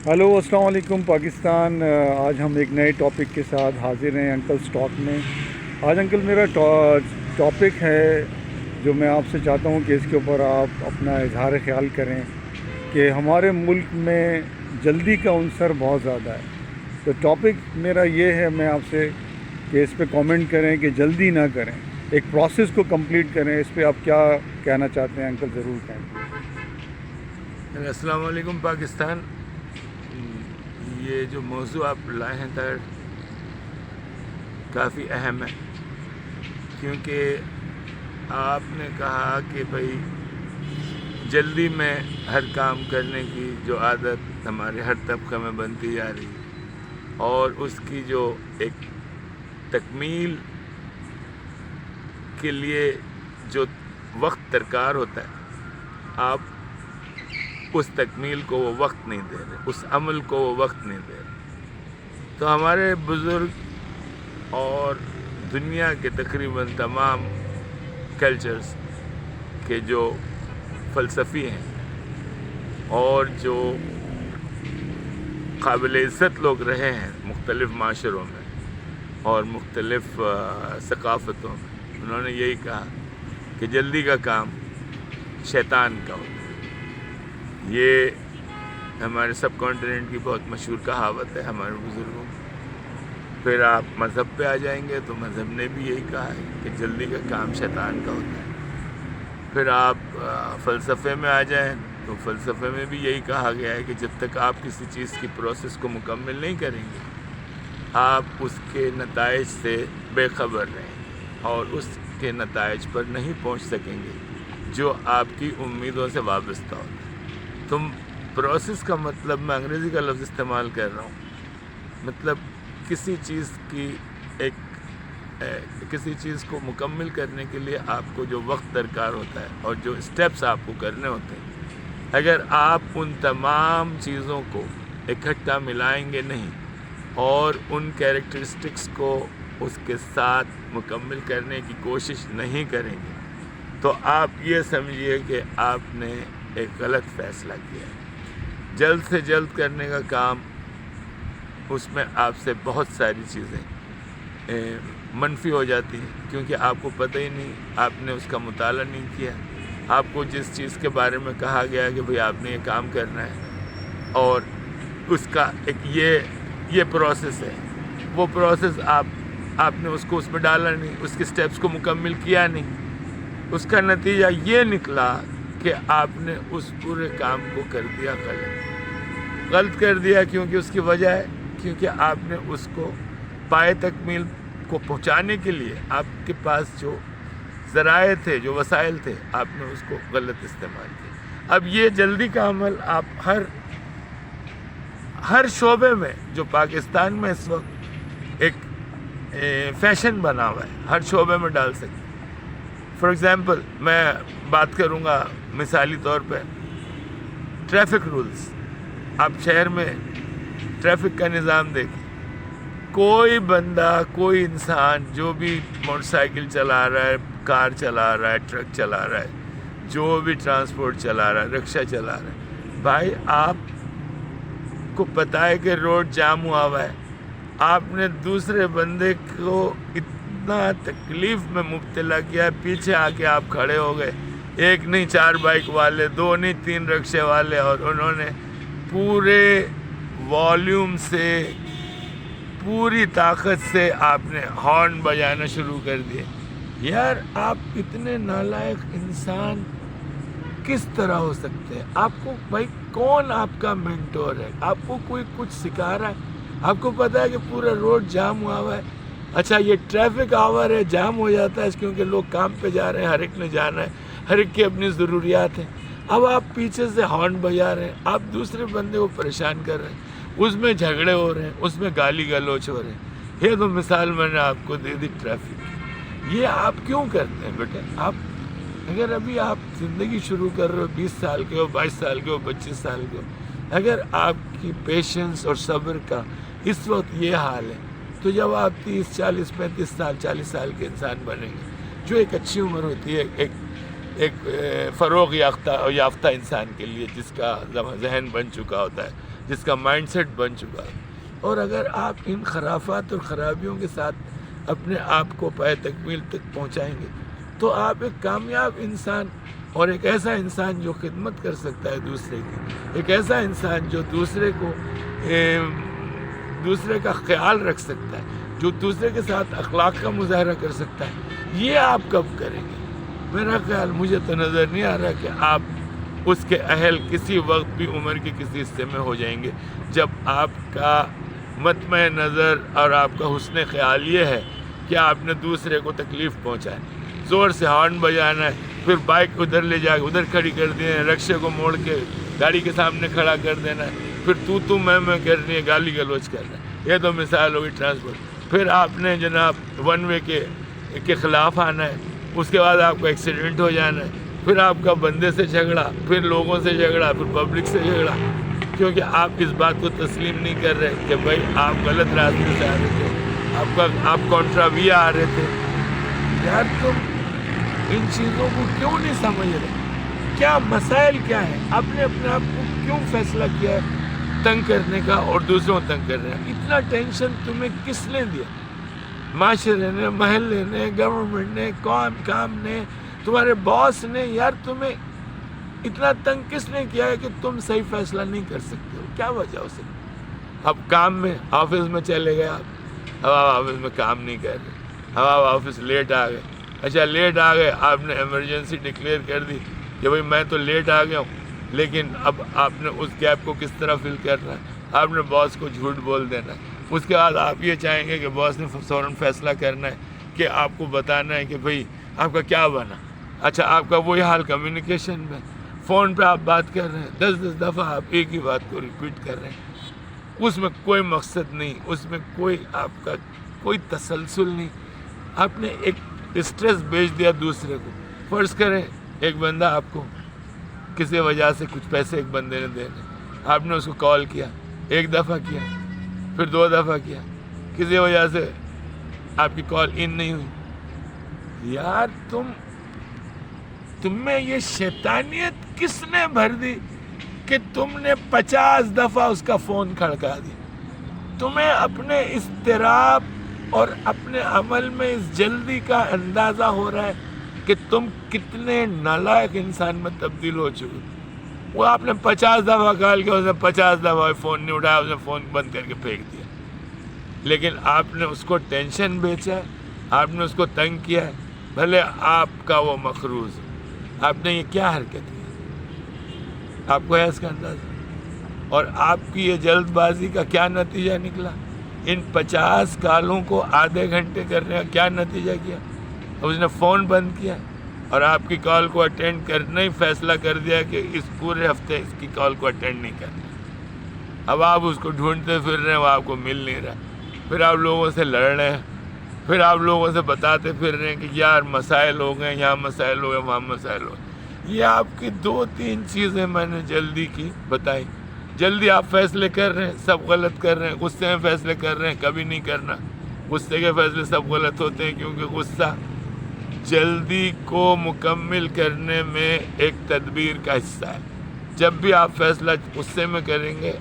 Hello, السلام علیکم پاکستان۔ آج ہم ایک نئے ٹاپک کے ساتھ حاضر ہیں انکل اسٹاک میں۔ آج انکل میرا ٹاپک ہے جو میں آپ سے چاہتا ہوں کہ اس کے اوپر آپ اپنا اظہار خیال کریں کہ ہمارے ملک میں جلدی کا عنصر بہت زیادہ ہے۔ تو ٹاپک میرا یہ ہے، میں آپ سے کہ اس پہ کامنٹ کریں کہ جلدی نہ کریں، ایک پروسیس کو کمپلیٹ کریں۔ اس پہ آپ کیا کہنا چاہتے ہیں انکل؟ ضرور کہیں۔ السلام علیکم پاکستان۔ یہ جو موضوع آپ لائے ہیں در کافی اہم ہے، کیونکہ آپ نے کہا کہ بھائی جلدی میں ہر کام کرنے کی جو عادت ہمارے ہر طبقے میں بنتی جا رہی ہے، اور اس کی جو ایک تکمیل کے لیے جو وقت درکار ہوتا ہے، آپ اس تکمیل کو وہ وقت نہیں دے رہے، اس عمل کو وہ وقت نہیں دے رہے۔ تو ہمارے بزرگ اور دنیا کے تقریباً تمام کلچرز کے جو فلسفی ہیں اور جو قابل عزت لوگ رہے ہیں مختلف معاشروں میں اور مختلف ثقافتوں میں، انہوں نے یہی کہا کہ جلدی کا کام شیطان کا ہوتا ہے۔ یہ ہمارے سب کانٹیننٹ کی بہت مشہور کہاوت ہے ہمارے بزرگوں کی۔ پھر آپ مذہب پہ آ جائیں گے تو مذہب نے بھی یہی کہا ہے کہ جلدی کا کام شیطان کا ہوتا ہے۔ پھر آپ فلسفے میں آ جائیں تو فلسفے میں بھی یہی کہا گیا ہے کہ جب تک آپ کسی چیز کی پروسیس کو مکمل نہیں کریں گے، آپ اس کے نتائج سے بے خبر رہیں گے اور اس کے نتائج پر نہیں پہنچ سکیں گے جو آپ کی امیدوں سے وابستہ ہوتا ہے۔ تم پروسیس کا مطلب، میں انگریزی کا لفظ استعمال کر رہا ہوں، مطلب کسی چیز کو مکمل کرنے کے لیے آپ کو جو وقت درکار ہوتا ہے اور جو اسٹیپس آپ کو کرنے ہوتے ہیں، اگر آپ ان تمام چیزوں کو اکٹھا ملائیں گے نہیں اور ان کیریکٹرسٹکس کو اس کے ساتھ مکمل کرنے کی کوشش نہیں کریں گے، تو آپ یہ سمجھیے کہ آپ نے ایک غلط فیصلہ کیا ہے۔ جلد سے جلد کرنے کا کام، اس میں آپ سے بہت ساری چیزیں منفی ہو جاتی ہیں، کیونکہ آپ کو پتہ ہی نہیں، آپ نے اس کا مطالعہ نہیں کیا۔ آپ کو جس چیز کے بارے میں کہا گیا کہ بھئی آپ نے یہ کام کرنا ہے اور اس کا ایک یہ پروسیس ہے، وہ پروسیس آپ نے اس کو اس میں ڈالا نہیں، اس کے سٹیپس کو مکمل کیا نہیں، اس کا نتیجہ یہ نکلا کہ آپ نے اس پورے کام کو کر دیا غلط کر دیا۔ کیونکہ اس کی وجہ ہے کیونکہ آپ نے اس کو پائے تکمیل کو پہنچانے کے لیے آپ کے پاس جو ذرائع تھے، جو وسائل تھے، آپ نے اس کو غلط استعمال کیا۔ اب یہ جلدی کا عمل آپ ہر شعبے میں، جو پاکستان میں اس وقت ایک فیشن بنا ہوا ہے، ہر شعبے میں ڈال سکتے۔ فار ایگزامپل میں بات کروں گا مثالی طور پہ ٹریفک رولز۔ آپ شہر میں ٹریفک کا نظام دیکھیں، کوئی بندہ، کوئی انسان جو بھی موٹر سائیکل چلا رہا ہے، کار چلا رہا ہے، ٹرک چلا رہا ہے، جو بھی ٹرانسپورٹ چلا رہا ہے، رکشہ چلا رہا ہے، بھائی آپ کو پتہ ہے کہ روڈ جام ہوا ہے، آپ نے دوسرے بندے کو اتنا تکلیف میں مبتلا کیا، پیچھے آ کے آپ کھڑے ہو گئے، ایک نہیں 4 بائک والے، 2 نہیں 3 رکشے والے، اور انہوں نے پورے والیوم سے، پوری طاقت سے آپ نے ہارن بجانا شروع کر دیے۔ یار آپ اتنے نالائق انسان کس طرح ہو سکتے ہیں؟ آپ کو بھائی کون آپ کا مینٹور ہے؟ آپ کو کوئی کچھ سکھا رہا ہے؟ آپ کو پتہ ہے کہ پورا روڈ جام ہوا ہے، اچھا یہ ٹریفک آور ہے، جام ہو جاتا ہے کیونکہ لوگ کام پہ جا رہے ہیں، ہر ایک نے جانا ہے، ہر ایک کی اپنی ضروریات ہیں۔ اب آپ پیچھے سے ہارن بجا رہے ہیں، آپ دوسرے بندے کو پریشان کر رہے ہیں، اس میں جھگڑے ہو رہے ہیں، اس میں گالی گلوچ ہو رہے ہیں۔ یہ تو مثال میں نے آپ کو دے دی ٹریفک کی۔ یہ آپ کیوں کرتے ہیں بیٹے؟ آپ اگر ابھی آپ زندگی شروع کر رہے ہو، 20 سال کے ہو، 22 سال کے ہو، 25 سال کے ہو، اگر آپ کی پیشنس اور صبر کا اس وقت یہ حال ہے، تو جب آپ 30 40 35 سال 40 سال کے انسان بنیں گے، جو ایک اچھی عمر ہوتی ہے ایک فروغ یافتہ انسان کے لیے، جس کا ذہن بن چکا ہوتا ہے، جس کا مائنڈ سیٹ بن چکا ہے. اور اگر آپ ان خرافات اور خرابیوں کے ساتھ اپنے آپ کو پائے تکمیل تک پہنچائیں گے تو آپ ایک کامیاب انسان اور ایک ایسا انسان جو خدمت کر سکتا ہے دوسرے کی، ایک ایسا انسان جو دوسرے کا خیال رکھ سکتا ہے، جو دوسرے کے ساتھ اخلاق کا مظاہرہ کر سکتا ہے، یہ آپ کب کریں گے؟ میرا خیال مجھے تو نظر نہیں آ رہا کہ آپ اس کے اہل کسی وقت بھی عمر کے کسی حصے میں ہو جائیں گے جب آپ کا مطمع نظر اور آپ کا حسن خیال یہ ہے کہ آپ نے دوسرے کو تکلیف پہنچانی، زور سے ہارن بجانا ہے، پھر بائک ادھر لے جا کے ادھر کھڑی کر دینا ہے، رکشے کو موڑ کے گاڑی کے سامنے کھڑا کر دینا ہے، پھر تو میں کرنی ہے، گالی گلوچ کرنا ہے. یہ تو مثال ہوگی ٹرانسپورٹ. پھر آپ نے جناب ون وے کے خلاف آنا ہے، اس کے بعد آپ کو ایکسیڈنٹ ہو جانا ہے، پھر آپ کا بندے سے جھگڑا، پھر لوگوں سے جھگڑا، پھر پبلک سے جھگڑا، کیونکہ آپ اس بات کو تسلیم نہیں کر رہے کہ بھائی آپ غلط راستے سے آ رہے تھے، آپ کانٹرا ویا آ رہے تھے. یار تم ان چیزوں کو کیوں نہیں سمجھ رہے؟ کیا مسائل کیا ہے؟ آپ نے اپنے آپ کو کیوں فیصلہ کیا ہے تنگ کرنے کا اور دوسروں تنگ کرنے کا؟ اتنا ٹینشن تمہیں کس نے دیا؟ معاشرے نے، محلے نے، گورنمنٹ نے، کام نے، تمہارے باس نے. یار تمہیں اتنا تنگ کس نے کیا ہے کہ تم صحیح فیصلہ نہیں کر سکتے ہو؟ کیا وجہ ہو سکتی؟ اب کام میں آفس میں چلے گئے آپ، اب آپ آفس میں کام نہیں کر رہے، اب آپ آفس لیٹ آ گئے. اچھا لیٹ آ گئے، آپ نے ایمرجنسی ڈکلیئر کر دی کہ بھائی میں تو لیٹ آ گیا ہوں، لیکن اب آپ نے اس گیپ کو کس طرح فل کرنا ہے؟ آپ نے باس کو جھوٹ بول دینا ہے. اس کے بعد آپ یہ چاہیں گے کہ باس نے فوراً فیصلہ کرنا ہے کہ آپ کو بتانا ہے کہ بھائی آپ کا کیا بنا. اچھا آپ کا وہی حال کمیونیکیشن میں، فون پہ آپ بات کر رہے ہیں، 10 دفعہ آپ ایک ہی بات کو ریپیٹ کر رہے ہیں، اس میں کوئی مقصد نہیں، اس میں کوئی آپ کا کوئی تسلسل نہیں. آپ نے ایک اسٹریس بھیج دیا دوسرے کو. فرض کریں ایک بندہ آپ کو کسی وجہ سے کچھ پیسے ایک بندے نے دینے، آپ نے اس کو کال کیا، ایک دفعہ کیا، پھر 2 دفعہ کیا، کسی وجہ سے آپ کی کال ان نہیں ہوئی. یار تم میں یہ شیطانیت کس نے بھر دی کہ تم نے 50 دفعہ اس کا فون کھڑکا دی؟ تمہیں اپنے اضطراب اور اپنے عمل میں اس جلدی کا اندازہ ہو رہا ہے کہ تم کتنے نالائق انسان میں تبدیل ہو چکے. وہ آپ نے 50 دفعہ کال کیا، اس نے 50 دفعہ فون نہیں اٹھایا، اس نے فون بند کر کے پھینک دیا. لیکن آپ نے اس کو ٹینشن بیچا ہے، آپ نے اس کو تنگ کیا ہے، بھلے آپ کا وہ مقروض ہے. آپ نے یہ کیا حرکت کی؟ آپ کو ہے اس کا اندازہ؟ اور آپ کی یہ جلد بازی کا کیا نتیجہ نکلا؟ ان 50 کالوں کو آدھے گھنٹے کرنے کا کیا نتیجہ کیا؟ اس نے فون بند کیا اور آپ کی کال کو اٹینڈ کرنا ہی فیصلہ کر دیا کہ اس پورے ہفتے اس کی کال کو اٹینڈ نہیں کرنا. اب آپ اس کو ڈھونڈتے پھر رہے ہیں، وہ آپ کو مل نہیں رہا. پھر آپ لوگوں سے لڑ رہے ہیں، پھر آپ لوگوں سے بتاتے پھر رہے ہیں کہ یار مسائل ہو گئے، یہاں مسائل ہو گئے، وہاں مسائل ہو گئے. یہ آپ کی 2-3 چیزیں میں نے جلدی کی بتائی. جلدی آپ فیصلے کر رہے ہیں، سب غلط کر رہے ہیں. غصے میں فیصلے کر رہے ہیں، کبھی نہیں کرنا. غصے کے فیصلے سب غلط ہوتے ہیں کیونکہ غصہ جلدی کو مکمل کرنے میں ایک تدبیر کا حصہ ہے. جب بھی آپ فیصلہ غصے میں کریں گے،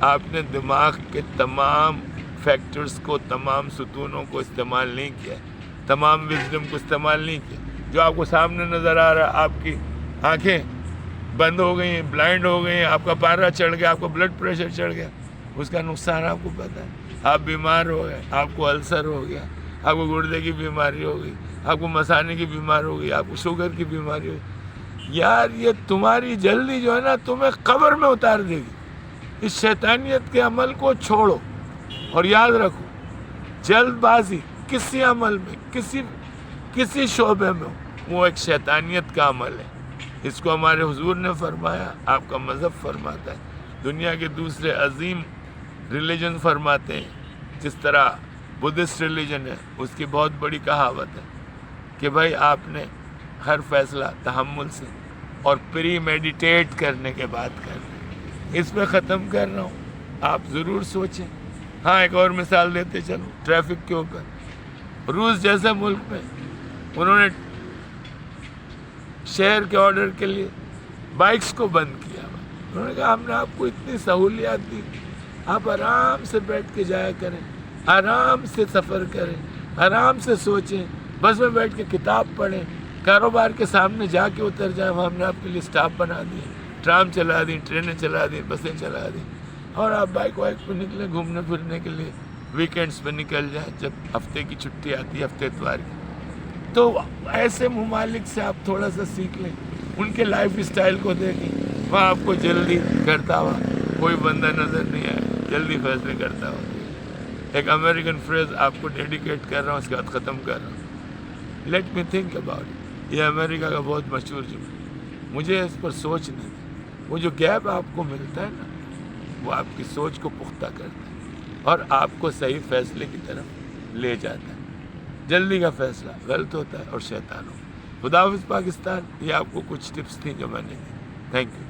آپ نے دماغ کے تمام فیکٹرز کو، تمام ستونوں کو استعمال نہیں کیا، تمام وزڈم کو استعمال نہیں کیا. جو آپ کو سامنے نظر آ رہا ہے، آپ کی آنکھیں بند ہو گئی ہیں، بلائنڈ ہو گئی ہیں، آپ کا پارا چڑھ گیا، آپ کا بلڈ پریشر چڑھ گیا، اس کا نقصان آپ کو پتہ ہے. آپ بیمار ہو گئے، آپ کو السر ہو گیا، آپ کو گردے کی بیماری ہو گئی، آپ کو مثانے کی بیماری ہو گئی، آپ کو شوگر کی بیماری ہو گئی. یار یہ تمہاری جلدی جو ہے نا تمہیں قبر میں اتار دے گی. اس شیطانیت کے عمل کو چھوڑو اور یاد رکھو، جلد بازی کسی عمل میں، کسی شعبے میں وہ ایک شیطانیت کا عمل ہے. اس کو ہمارے حضور نے فرمایا، آپ کا مذہب فرماتا ہے، دنیا کے دوسرے عظیم ریلیجن فرماتے ہیں. جس طرح بدھسٹ ریلیجن ہے، اس کی بہت بڑی کہاوت ہے کہ بھائی آپ نے ہر فیصلہ تحمل سے اور پری میڈیٹیٹ کرنے کے بعد کرنا. اس میں ختم کر رہا ہوں، آپ ضرور سوچیں. ہاں ایک اور مثال دیتے چلو ٹریفک کے اوپر. روس جیسے ملک میں انہوں نے شہر کے آرڈر کے لیے بائکس کو بند کیا. انہوں نے کہا ہم نے آپ کو اتنی سہولیات دی, آپ آرام سے بیٹھ کے جایا کریں, آرام سے سفر کریں, آرام سے سوچیں, بس میں بیٹھ کے کتاب پڑھیں, کاروبار کے سامنے جا کے اتر جائیں, وہاں ہم نے آپ کے لیے اسٹاف بنا دیے, ٹرام چلا دی, ٹرینیں چلا دی, بسیں چلا دی, اور آپ بائک وائک پہ نکلیں گھومنے پھرنے کے لیے, ویکینڈس پہ نکل جائیں جب ہفتے کی چھٹی آتی ہے, ہفتے اتوار کی. تو ایسے ممالک سے آپ تھوڑا سا سیکھ لیں, ان کے لائف اسٹائل کو دیکھیں. وہاں آپ کو جلدی کرتا ہوا کوئی بندہ نظر نہیں آیا, جلدی فیصلے کرتا ہوا. ایک امریکن فریز آپ کو ڈیڈیکیٹ کر رہا ہوں, اس کے بعد ختم کر رہا ہوں. Let me think about it. یہ امریکہ کا بہت مشہور جملہ, مجھے اس پر سوچنے دیں. وہ جو گیپ آپ کو ملتا ہے نا, وہ آپ کی سوچ کو پختہ کرتا ہے اور آپ کو صحیح فیصلے کی طرف لے جاتا ہے. جلدی کا فیصلہ غلط ہوتا ہے اور شیطان ہوتا ہے. خدا حافظ پاکستان. یہ آپ کو کچھ ٹپس تھیں جو میں نے دی. Thank you.